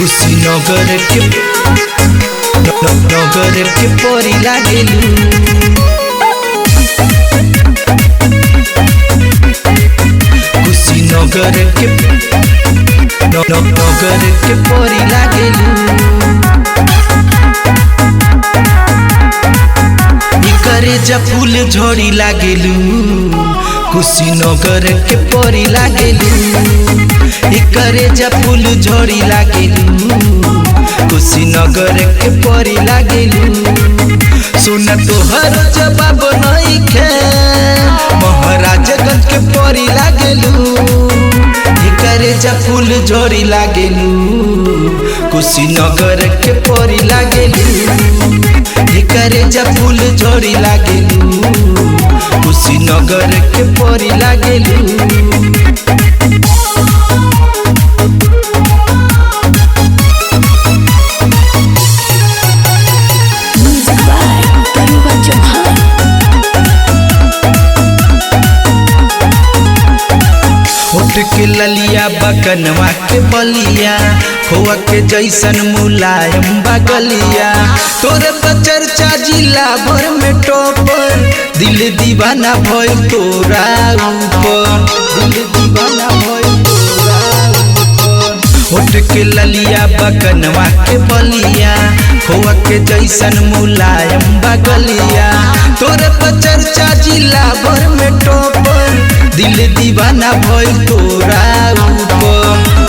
कुशीनगर के परी लागेलू। कुशीनगर के परी लागेलू। करे जा फूल झड़ी लागेलू। कुशीनगर के परी लागेलू। करे जा फूल झड़ी लागेलू। कुशीनगर के परी लागेलू। सुना तोहर जवाब नइखे, महाराजगंज के परी लागेलू। करे जा फूल झड़ी लागेलू। कुशीनगर के परी लागेलू। करे जा फूल झड़ी लागेलू। कुशीनगर के परी लागेलू। होठ के ललिया बकनवा के बलिया, खोआ के जैसन मुलायम बगलिया। तोरे पर चर्चा जिला भर में टोपर, दिल दीवाना भइल तोरा ऊपर। दिल दीवाना भइल तोरा ऊपर। होठ के ललिया बकनवा के बलिया, खोआ के जैसन मुलायम बगलिया। तोरे पर चर्चा जिला भर में टोपर, दिल दीवाना भइल तोरा ऊपर।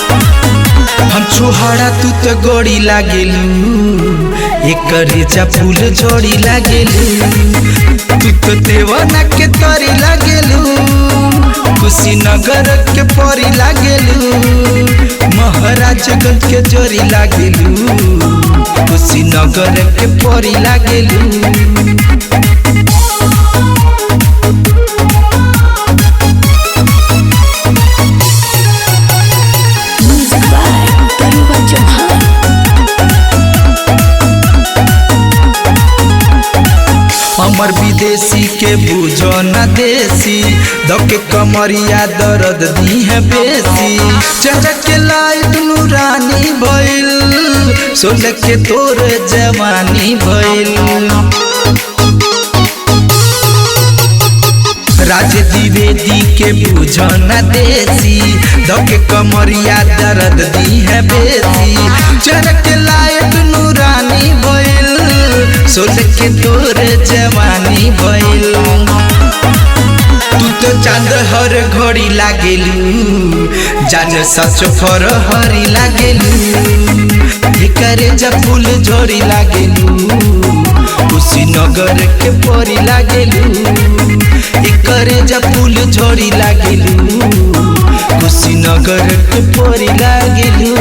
हम छोहरा तू तो गोड़ी लागेलू। करे जा फूल झड़ी लागेलू। तू तो देवाना के तरी लागेलू। कुशीनगर के परी लागेलू। महाराजगंज के जोड़ी लागेलू। कुशीनगर के परी लागेलू। हमर विदेशी के बुझो न देसी, दके कमरिया दर्द दी है बेसी। चेहरा के लाइट नूरानी भइल, सोलह के तोर जवानी भइल। राज द्विवेदी के बुझो न देसी, दके कमरिया दर्द दी है बेसी। चेहरा के लाइट नूरानी भइल, सोलह के तोर जवानी भइल। तू तो चांद हर घड़ी लागेलू। जान सच फर हरी लागेलू। करे जा फूल झड़ी लागेलू। कुशीनगर के परी लागेलू। करे जा फूल झड़ी लागेलू। कुशीनगर के परी लागेलू।